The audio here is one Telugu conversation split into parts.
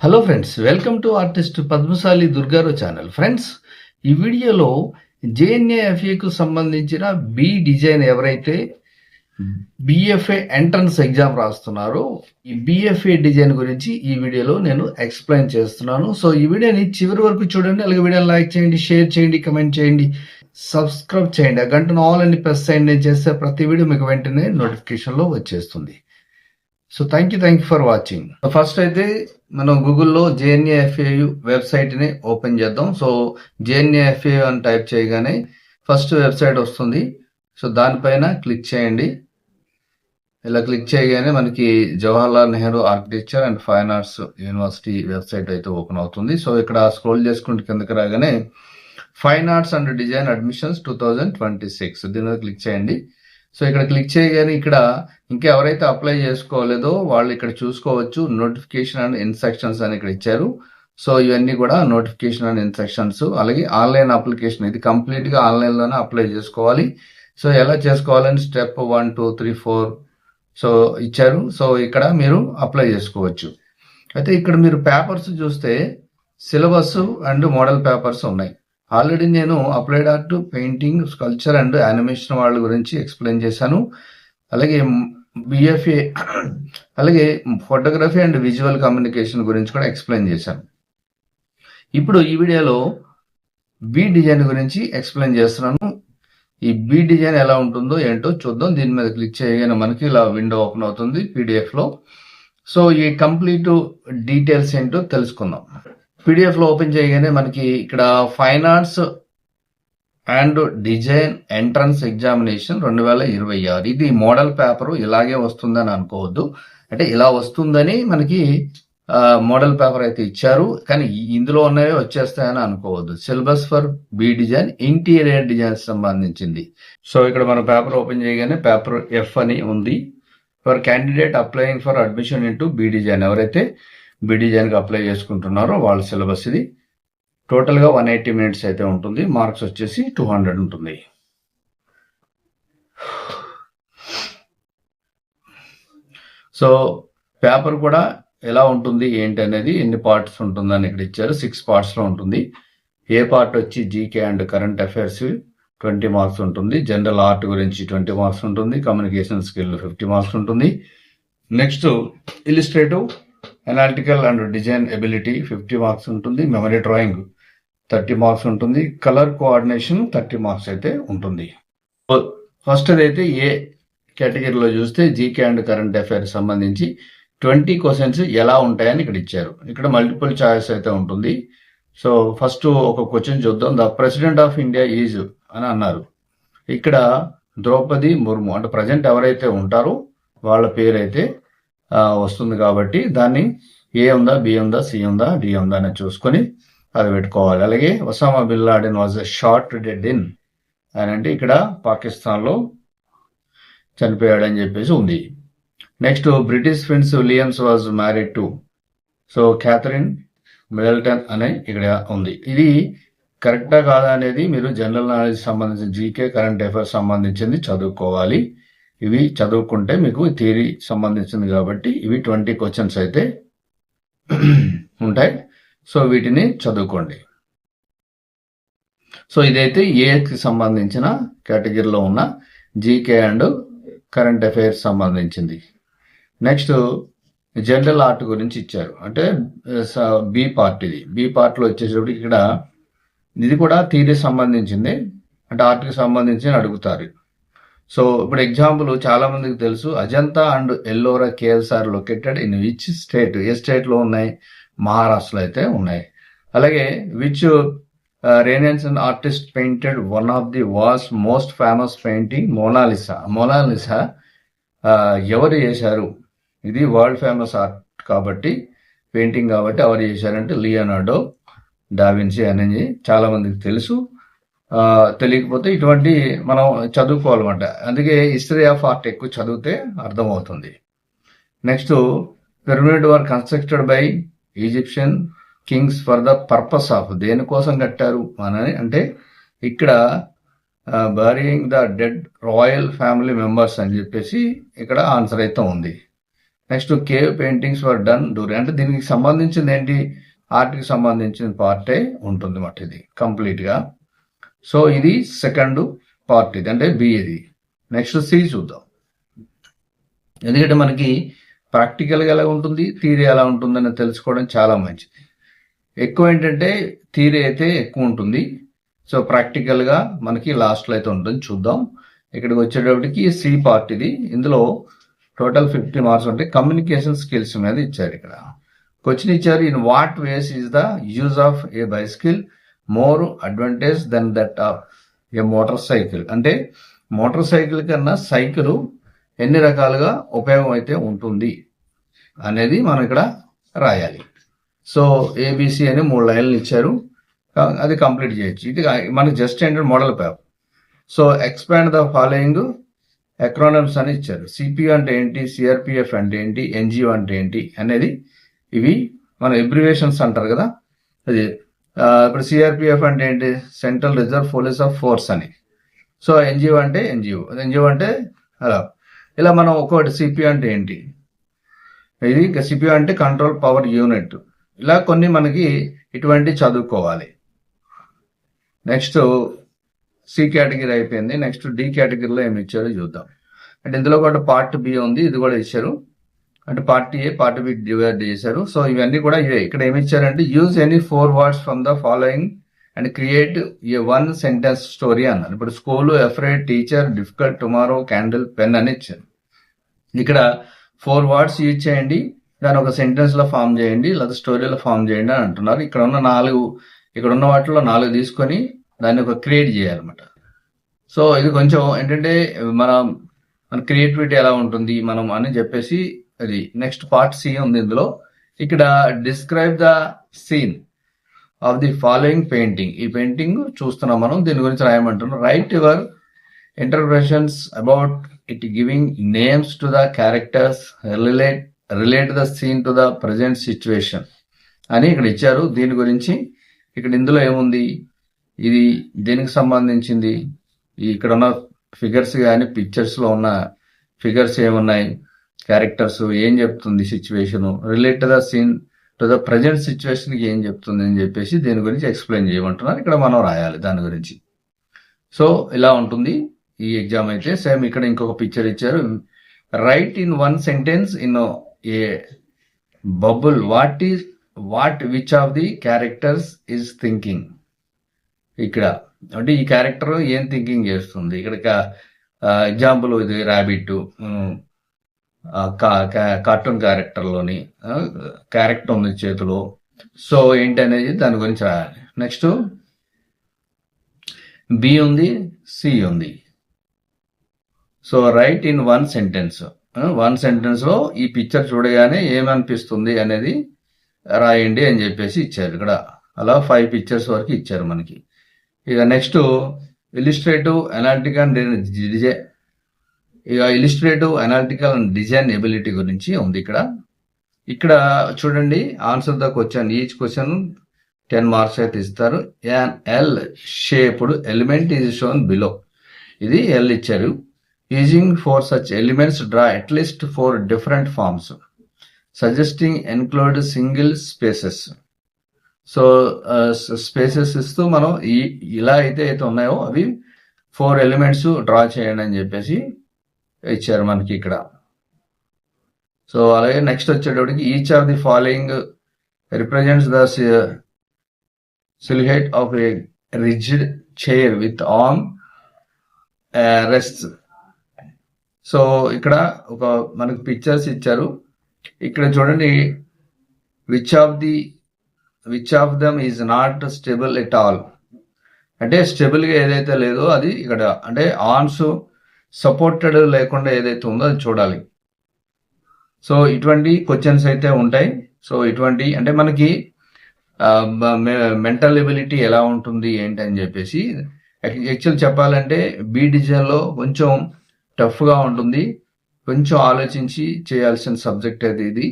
Hello friends, welcome to artist Padmashali Durgarao channel. Friends, ఈ వీడియోలో జేఎన్ఏఎఫ్ఏకు సంబంధించిన బి డిజైన్ ఎవరైతే బిఎఫ్ఏ ఎంట్రన్స్ ఎగ్జామ్ రాస్తున్నారో ఈ బిఎఫ్ఏ డిజైన్ గురించి ఈ వీడియోలో నేను ఎక్స్ప్లెయిన్ చేస్తున్నాను. సో ఈ వీడియోని చివరి వరకు చూడండి. అలాగే వీడియోని లైక్ చేయండి, షేర్ చేయండి, కమెంట్ చేయండి, సబ్స్క్రైబ్ చేయండి. ఆ గంటను ఆల్ అని ప్రెస్ చేయండి. నేను చేస్తే ప్రతి వీడియో మీకు వెంటనే నోటిఫికేషన్లో వచ్చేస్తుంది. So thank you for watching. First అయితే మనం గూగుల్లో జేఎన్ఏఎఫ్ఏయు వెబ్సైట్ని ఓపెన్ చేద్దాం. సో జేఎన్ఏఎఫ్ఏయు అని టైప్ చేయగానే ఫస్ట్ వెబ్సైట్ వస్తుంది. సో దానిపైన క్లిక్ చేయండి. ఇలా క్లిక్ చేయగానే మనకి Jawaharlal Nehru architecture and fine arts university website అయితే ఓపెన్ అవుతుంది. సో ఇక్కడ స్క్రోల్ చేసుకుంటే కిందకి రాగానే fine arts and design admissions 2026 దీని మీద క్లిక్ చేయండి. సో ఇక్కడ క్లిక్ చేయగానే ఇక్కడ ఇంకా ఎవరైతే అప్లై చేసుకోలేదో వాళ్ళు ఇక్కడ చూసుకోవచ్చు. నోటిఫికేషన్ అండ్ ఇన్స్ట్రక్షన్స్ అని ఇక్కడ ఇచ్చారు. సో ఇవన్నీ కూడా నోటిఫికేషన్ అండ్ ఇన్స్ట్రక్షన్స్. అలాగే ఆన్లైన్ అప్లికేషన్, ఇది కంప్లీట్ గా ఆన్లైన్ లోనే అప్లై చేసుకోవాలి. సో ఎలా చేసుకోవాలని స్టెప్ 1, 2, 3, 4 సో ఇచ్చారు. సో ఇక్కడ మీరు అప్లై చేసుకోవచ్చు. అయితే ఇక్కడ మీరు పేపర్స్ చూస్తే సిలబస్ అండ్ మోడల్ పేపర్స్ ఉన్నాయి. ఆల్రెడీ నేను applied art, painting, sculpture and animation వాళ్ళ గురించి ఎక్స్ప్లెయిన్ చేశాను. అలాగే బిఎఫ్ఏ, అలాగే ఫోటోగ్రఫీ అండ్ విజువల్ కమ్యూనికేషన్ గురించి కూడా ఎక్స్ప్లెయిన్ చేశాను. ఇప్పుడు ఈ వీడియోలో బి డిజైన్ గురించి ఎక్స్ప్లెయిన్ చేస్తున్నాను. ఈ బి డిజైన్ ఎలా ఉంటుందో ఏంటో చూద్దాం. దీని మీద క్లిక్ చేయగానే మనకి ఇలా విండో ఓపెన్ అవుతుంది పీడిఎఫ్ లో. సో ఈ కంప్లీట్ డీటెయిల్స్ ఏంటో తెలుసుకుందాం. పీడిఎఫ్ లో ఓపెన్ చేయగానే మనకి ఇక్కడ fine arts and design entrance examination 2026 ఇది మోడల్ పేపర్. ఇలాగే వస్తుందని అనుకోవద్దు. అంటే ఇలా వస్తుందని మనకి మోడల్ పేపర్ అయితే ఇచ్చారు, కానీ ఇందులో ఉన్నవే వచ్చేస్తాయని అనుకోవద్దు. Syllabus for B design interior design సంబంధించింది. సో ఇక్కడ మన పేపర్ ఓపెన్ చేయగానే పేపర్ ఎఫ్ అని ఉంది. For candidate applying for admission into B design, ఎవరైతే బి డిజైన్ కి అప్లై చేసుకుంటున్నారో వాళ్ళ సిలబస్ ఇది. టోటల్ గా 180 మినిట్స్ అయితే ఉంటుంది. మార్క్స్ వచ్చేసి 200 ఉంటుంది. సో పేపర్ కూడా ఎలా ఉంటుంది ఏంటి అనేది, ఎన్ని పార్ట్స్ ఉంటుందని ఇక్కడ ఇచ్చారు. 6 పార్ట్స్ లో ఉంటుంది. ఏ పార్ట్ వచ్చి GK and current affairs 20 marks ఉంటుంది. జనరల్ ఆర్ట్ గురించి 20 మార్క్స్ ఉంటుంది. కమ్యూనికేషన్ స్కిల్ 50 మార్క్స్ ఉంటుంది. Next illustrative, analytical and design ability 50 marks ఉంటుంది. మెమరీ డ్రాయింగ్ 30 మార్క్స్ ఉంటుంది. కలర్ కోఆర్డినేషన్ 30 మార్క్స్ అయితే ఉంటుంది. ఫస్ట్ అయితే ఏ కేటగిరీలో చూస్తే జీకే అండ్ కరెంట్ అఫైర్స్ సంబంధించి 20 క్వశ్చన్స్ ఎలా ఉంటాయని ఇక్కడ ఇచ్చారు. ఇక్కడ మల్టిపుల్ చాయిస్ అయితే ఉంటుంది. సో ఫస్ట్ ఒక క్వశ్చన్ చూద్దాం. The president of India is అని అన్నారు. ఇక్కడ ద్రౌపది ముర్ము అంటే ప్రజెంట్ ఎవరైతే ఉంటారో వాళ్ళ పేరు అయితే వస్తుంది. కాబట్టి దాన్ని ఏ ఉందా, బి ఉందా, సి ఉందా, డి ఉందా అని చూసుకొని అది పెట్టుకోవాలి. అలాగే Osama bin Laden was shot dead in అని అంటే ఇక్కడ పాకిస్తాన్ లో చనిపోయాడని చెప్పేసి ఉంది. Next British prince Williams was married to so Catherine Middleton అనే ఇక్కడ ఉంది. ఇది కరెక్టా కాదా అనేది మీరు జనరల్ నాలెడ్జ్ సంబంధించిన జీకే కరెంట్ అఫైర్స్ సంబంధించింది చదువుకోవాలి. ఇవి చదువుకుంటే మీకు థియరీ సంబంధించింది కాబట్టి ఇవి 20 క్వశ్చన్స్ అయితే ఉంటాయి. సో వీటిని చదువుకోండి. సో ఇదైతే ఏకి సంబంధించిన కేటగిరీలో ఉన్న జీకే అండ్ కరెంట్ అఫైర్స్ సంబంధించింది. నెక్స్ట్ జనరల్ ఆర్ట్ గురించి ఇచ్చారు. అంటే బి పార్ట్ ఇది. బి పార్ట్ లో వచ్చేటప్పుడు ఇక్కడ ఇది కూడా థియరీ సంబంధించింది. అంటే ఆర్ట్ కి సంబంధించి అడుగుతారు. సో ఇప్పుడు ఎగ్జాంపుల్ చాలా మందికి తెలుసు, Ajanta and Ellora caves are located in which state. ఏ స్టేట్ లో ఉన్నాయి? మహారాష్ట్రలో అయితే ఉన్నాయి. అలాగే which Renaissance artist painted one of the walls most famous painting Mona Lisa. Mona Lisa ఎవరు చేశారు? ఇది వరల్డ్ ఫేమస్ ఆర్ట్ కాబట్టి, పెయింటింగ్ కాబట్టి ఎవరు చేశారంటే లియోనార్డో డావిన్సీ అనేది చాలా మందికి తెలుసు. తెలియకపోతే ఇటువంటి మనం చదువుకోవాలన్నమాట. అందుకే హిస్టరీ ఆఫ్ ఆర్ట్ ఎక్కువ చదివితే అర్థమవుతుంది. Next pyramid were constructed by Egyptian kings for the purpose of, దేనికోసం కట్టారు అని అంటే ఇక్కడ burying the dead royal family members అని చెప్పేసి ఇక్కడ ఆన్సర్ అయితే ఉంది. Next cave paintings were done during, అంటే దీనికి సంబంధించింది ఏంటి, ఆర్ట్కి సంబంధించిన పార్టే ఉంటుంది అన్నమాట ఇది కంప్లీట్ గా. సో ఇది సెకండ్ పార్ట్, ఇది అంటే బి ఇది. నెక్స్ట్ సి చూద్దాం. ఎందుకంటే మనకి ప్రాక్టికల్గా ఎలా ఉంటుంది, థియరీ ఎలా ఉంటుందని తెలుసుకోవడం చాలా మంచిది. ఎక్కువ ఏంటంటే థియరీ అయితే ఎక్కువ ఉంటుంది, సో ప్రాక్టికల్గా మనకి లాస్ట్లో అయితే ఉంటుంది. చూద్దాం. ఇక్కడికి వచ్చేటప్పటికి సి పార్ట్ ఇది. ఇందులో టోటల్ 50 మార్క్స్ ఉంటాయి. కమ్యూనికేషన్ స్కిల్స్ మీద ఇచ్చారు. ఇక్కడ క్వశ్చన్ ఇచ్చారు, in what ways is the use of a bicycle more advantage than that of a motor cycle, అంటే మోటార్ సైకిల్ కన్నా సైకిల్ ఎన్ని రకాలుగా ఉపయోగం అయితే ఉంటుంది అనేది మనం ఇక్కడ రాయాలి. సో ఏబిసి అని 3 లైన్లు ఇచ్చారు, అది కంప్లీట్ చేయొచ్చు. ఇది మనకి జస్ట్ ఏంటంటే model paper. So expand the following acronyms అని ఇచ్చారు. సిపియు అంటే ఏంటి, సిఆర్పిఎఫ్ అంటే ఏంటి, ఎన్జిఓ అంటే ఏంటి అనేది, ఇవి మన ఎబ్రివేషన్స్ అంటారు కదా. అది ఇప్పుడు సిఆర్పిఎఫ్ అంటే ఏంటి, central reserve police of force అని. సో ఎన్జిఓ అంటే ఎన్జిఓ అంటే అలా. ఇలా మనం ఒక్కొక్కటి సిపియు అంటే ఏంటి, ఇది సిపియు అంటే కంట్రోల్ పవర్ యూనిట్. ఇలా కొన్ని మనకి ఇటువంటి చదువుకోవాలి. నెక్స్ట్ సి కేటగిరీ అయిపోయింది. నెక్స్ట్ డి కేటగిరీలో ఏమి ఇచ్చారో చూద్దాం. అంటే ఇందులో కూడా పార్ట్ బి ఉంది, ఇది కూడా ఇచ్చారు. అంటే part A part B divide చేశారు. సో ఇవన్నీ కూడా ఇవే. ఇక్కడ ఏమి ఇచ్చారంటే use any 4 words from the following and create a 1 sentence story అన్నారు. ఇప్పుడు school, afraid, teacher, difficult, tomorrow, candle, pen అని ఇచ్చారు. ఇక్కడ 4 words యూజ్ చేయండి, దాన్ని ఒక సెంటెన్స్ లో ఫామ్ చేయండి, లేదా స్టోరీలో ఫామ్ చేయండి అని అంటున్నారు. ఇక్కడ ఉన్న వాటిలో 4 తీసుకొని దాన్ని ఒక క్రియేట్ చేయాలన్నమాట. సో ఇది కొంచెం ఏంటంటే మన క్రియేటివిటీ ఎలా ఉంటుంది మనం అని చెప్పేసి అది. నెక్స్ట్ పార్ట్ సి ఉంది ఇందులో. ఇక్కడ describe the scene of the following painting. ఈ పెయింటింగ్ చూస్తున్నాం మనం, దీని గురించి రాయమంటున్నాం. Write your interpretations about it, giving names to the characters, relate the scene to the present situation అని ఇక్కడ ఇచ్చారు. దీని గురించి ఇక్కడ ఇందులో ఏముంది, ఇది దేనికి సంబంధించింది, ఇక్కడ ఉన్న ఫిగర్స్ కానీ పిక్చర్స్ లో ఉన్న ఫిగర్స్ ఏమున్నాయి, క్యారెక్టర్స్ ఏం చెప్తుంది, situation, relate the scene to the present situation కి ఏం చెప్తుంది అని చెప్పేసి దీని గురించి ఎక్స్ప్లెయిన్ చేయమంటున్నారు. ఇక్కడ మనం రాయాలి దాని గురించి. సో ఇలా ఉంటుంది ఈ ఎగ్జామ్ అయితే. సేమ్ ఇక్కడ ఇంకొక పిక్చర్ ఇచ్చారు. Right in 1 sentence in a bubble which of the characters is thinking. ఇక్కడ అంటే ఈ క్యారెక్టర్ ఏం థింకింగ్ చేస్తుంది. ఇక్కడ ఎగ్జాంపుల్ ఇది ర్యాబిట్, కార్టూన్ క్యారెక్టర్లోని క్యారెక్టర్ ఉంది చేతిలో. సో ఏంటి అనేది దాని గురించి రాయాలి. నెక్స్ట్ బి ఉంది, సి ఉంది. So right in 1 sentence, 1 sentence లో ఈ పిక్చర్ చూడగానే ఏమనిపిస్తుంది అనేది రాయండి అని చెప్పేసి ఇచ్చారు ఇక్కడ. అలా 5 pictures వరకు ఇచ్చారు మనకి. ఇక next illustrative analytical and design ability గురించి ఉంది ఇక్కడ చూడండి. Answer the question, each question 10 marks అయితే ఇస్తారు. L shaped element is shown below. ఇది ఎల్ ఇచ్చారు. Using four such elements draw at least 4 different forms suggesting enclosed single spaces. So spaces ఇస్తూ మనం ఇలా అయితే ఉన్నాయో అవి 4 elements డ్రా చేయండి అని చెప్పేసి ఇచ్చారు మనకి ఇక్కడ. సో అలాగే నెక్స్ట్ వచ్చేటప్పటికి each of the following represents the Sylhet of A rigid chair with arm rest. So ఇక్కడ మనకి పిక్చర్స్ ఇచ్చారు. ఇక్కడ చూడండి, which of them is not stable at all, అంటే స్టేబుల్ గా ఏదైతే లేదో అది ఇక్కడ, అంటే ఆర్మ్స్ సపోర్టెడ్ లేకుండా ఏదైతే ఉందో అది చూడాలి. సో ఇటువంటి క్వశ్చన్స్ అయితే ఉంటాయి. సో ఇటువంటి అంటే మనకి మెంటల్ ఎబిలిటీ ఎలా ఉంటుంది ఏంటి అని చెప్పేసి యాక్చువల్ చెప్పాలంటే బి డిజైన్ లో కొంచెం టఫ్ గా ఉంటుంది, కొంచెం ఆలోచించి చేయాల్సిన సబ్జెక్ట్ అయితే ఇది.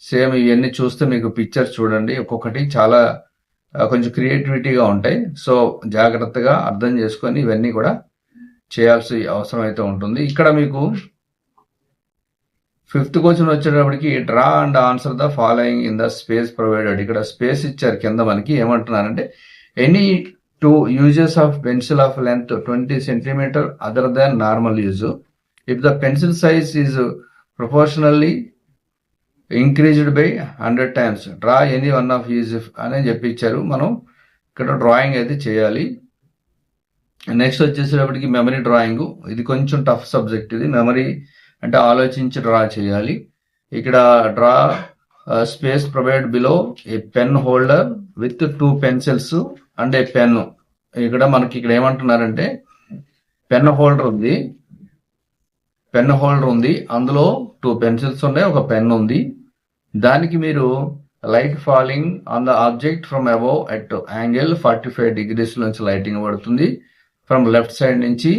సేమ్ ఇవన్నీ చూస్తే మీకు పిక్చర్స్ చూడండి, ఒక్కొక్కటి చాలా కొంచెం క్రియేటివిటీగా ఉంటాయి. సో జాగ్రత్తగా అర్థం చేసుకొని ఇవన్నీ కూడా చేయాల్సిన అవసరం అయితే ఉంటుంది. ఇక్కడ మీకు ఫిఫ్త్ క్వశ్చన్ వచ్చేటప్పటికి draw and answer the following in the space provided. ఇక్కడ స్పేస్ ఇచ్చారు కింద మనకి. ఏమంటున్నారంటే any two uses of pencil of length 20 centimetre other than normal use if the pencil size is proportionally increased by 100 times draw any one of use అని చెప్పి ఇచ్చారు. మనం ఇక్కడ డ్రాయింగ్ అయితే చేయాలి. నెక్స్ట్ వచ్చేసేటప్పటికి మెమరీ డ్రాయింగ్. ఇది కొంచెం టఫ్ సబ్జెక్ట్. ఇది మెమరీ అంటే ఆలోచించి డ్రా చేయాలి. ఇక్కడ draw space provide below a pen holder with 2 pencils and a pen. ఇక్కడ మనకి ఇక్కడ ఏమంటున్నారంటే పెన్ హోల్డర్ ఉంది, అందులో 2 pencils ఉన్నాయి, ఒక పెన్ ఉంది. దానికి మీరు light falling on the object from above at angle 45 degrees నుంచి లైటింగ్ పడుతుంది ఫ్రమ్ లెఫ్ట్ సైడ్ నుంచి.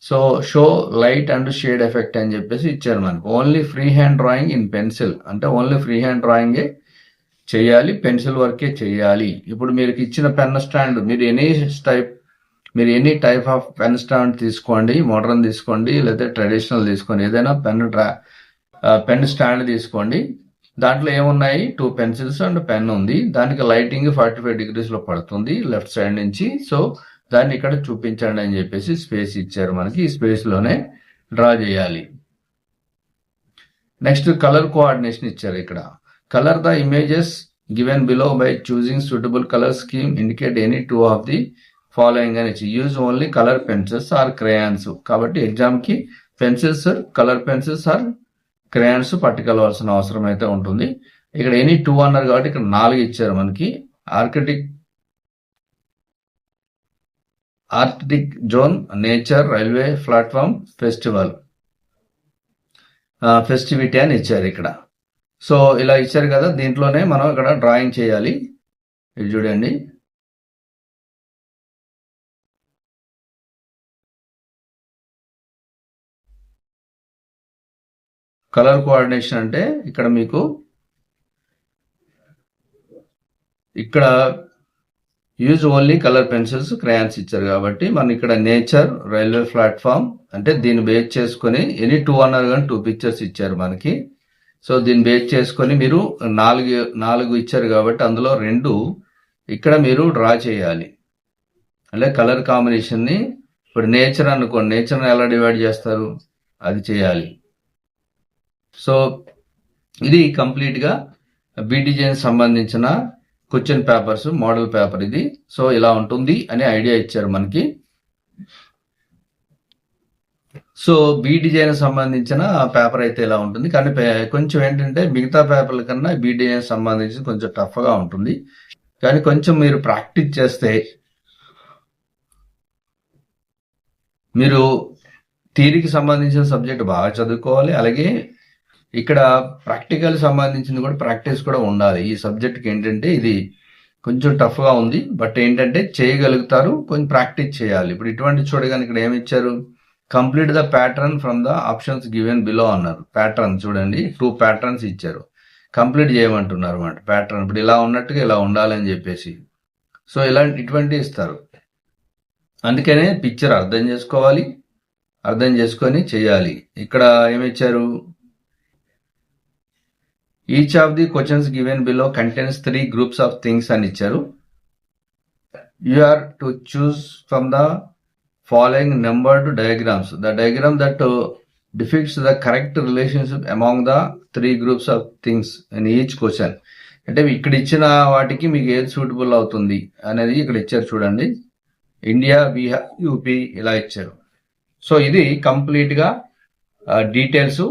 So show light and shade effect అని చెప్పేసి ఇచ్చారు మనకు. Only free hand drawing in pencil అంటే ఓన్లీ ఫ్రీ హ్యాండ్ డ్రాయింగే చేయాలి, పెన్సిల్ వర్కే చేయాలి. ఇప్పుడు మీరు ఇచ్చిన పెన్ స్టాండ్ మీరు any type of pen stand తీసుకోండి, మోడర్న్ తీసుకోండి లేదా ట్రెడిషనల్ తీసుకోండి, ఏదైనా పెన్ స్టాండ్ తీసుకోండి. దాంట్లో ఏమున్నాయి 2 pencils అండ్ పెన్ ఉంది. దానికి లైటింగ్ 45 degrees లో పడుతుంది లెఫ్ట్ సైడ్ నుంచి. సో దాన్ని ఇక్కడ చూపించండి అని చెప్పేసి స్పేస్ ఇచ్చారు మనకి. ఈ స్పేస్ లోనే డ్రా చేయాలి. నెక్స్ట్ కలర్ కోఆర్డినేషన్ ఇచ్చారు. ఇక్కడ colour the images given below by choosing suitable colour scheme indicate any 2 of the following అని ఇచ్చి use only colour pencils or crayons. కాబట్టి ఎగ్జామ్ కి pencils, colour pencils or crayons పట్టుకెళ్ళవలసిన అవసరం అయితే ఉంటుంది. ఇక్కడ ఎనీ 2 అన్నారు కాబట్టి ఇక్కడ 4 ఇచ్చారు మనకి. Arctic zone, nature, railway platform, festivity అని ఇచ్చారు ఇక్కడ. సో ఇలా ఇచ్చారు కదా, దీంట్లోనే మనం ఇక్కడ డ్రాయింగ్ చేయాలి. ఇది చూడండి. కలర్ కోఆర్డినేషన్ అంటే ఇక్కడ మీకు ఇక్కడ use only colour pencils, crayons ఇచ్చారు కాబట్టి మనం ఇక్కడ నేచర్, రైల్వే ప్లాట్ఫామ్ అంటే దీన్ని బేస్ చేసుకొని ఎనీ 2 అన్నారు కానీ 2 pictures ఇచ్చారు మనకి. సో దీన్ని బేస్ చేసుకొని మీరు 4 ఇచ్చారు కాబట్టి అందులో 2 ఇక్కడ మీరు డ్రా చేయాలి. అంటే కలర్ కాంబినేషన్ ని ఇప్పుడు నేచర్ అనుకోండి, నేచర్ ఎలా డివైడ్ చేస్తారు అది చేయాలి. సో ఇది కంప్లీట్ గా బి డిజైన్ సంబంధించిన క్వశ్చన్ పేపర్స్ మోడల్ పేపర్ ఇది. సో ఇలా ఉంటుంది అని ఐడియా ఇచ్చారు మనకి. సో బి డిజైన్ సంబంధించిన పేపర్ అయితే ఇలా ఉంటుంది. కానీ కొంచెం ఏంటంటే మిగతా పేపర్ల కన్నా బి డిజైన్ సంబంధించి కొంచెం టఫ్ గా ఉంటుంది. కానీ కొంచెం మీరు ప్రాక్టీస్ చేస్తే మీరు థియరీకి సంబంధించిన సబ్జెక్ట్ బాగా చదువుకోవాలి. అలాగే ఇక్కడ ప్రాక్టికల్ సంబంధించింది కూడా ప్రాక్టీస్ కూడా ఉండాలి. ఈ సబ్జెక్ట్కి ఏంటంటే ఇది కొంచెం టఫ్ గా ఉంది, బట్ ఏంటంటే చేయగలుగుతారు, కొంచెం ప్రాక్టీస్ చేయాలి. ఇప్పుడు ఇటువంటి చూడగానే ఇక్కడ ఏమి ఇచ్చారు, complete the pattern from the options given below అన్నారు. ప్యాటర్న్ చూడండి, 2 patterns ఇచ్చారు, కంప్లీట్ చేయమంటున్నారు అన్నమాట. ప్యాటర్న్ ఇప్పుడు ఇలా ఉన్నట్టుగా ఇలా ఉండాలని చెప్పేసి. సో ఇటువంటి ఇస్తారు. అందుకనే పిక్చర్ అర్థం చేసుకోవాలి, అర్థం చేసుకొని చేయాలి. ఇక్కడ ఏమిచ్చారు, each of the questions given below contains 3 groups of things అని ఇచ్చారు. You are to choose from the following numbered diagrams the diagram that depicts the correct relationship among the 3 groups of things in each question. అంటే ఇక్కడ ఇచ్చిన వాటికి మీకు ఏది సూటబుల్ అవుతుంది అనేది ఇక్కడ ఇచ్చారు చూడండి. ఇండియా, బీహార్, యూపీ ఇలా ఇచ్చారు. సో ఇది కంప్లీట్ గా డీటెయిల్స్.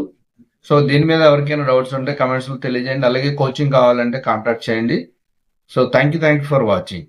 సో దీని మీద ఎవరికైనా డౌట్స్ ఉంటే కమెంట్స్ లో తెలియజేయండి. అలాగే కోచింగ్ కావాలంటే కాంటాక్ట్ చేయండి. So thank you for watching.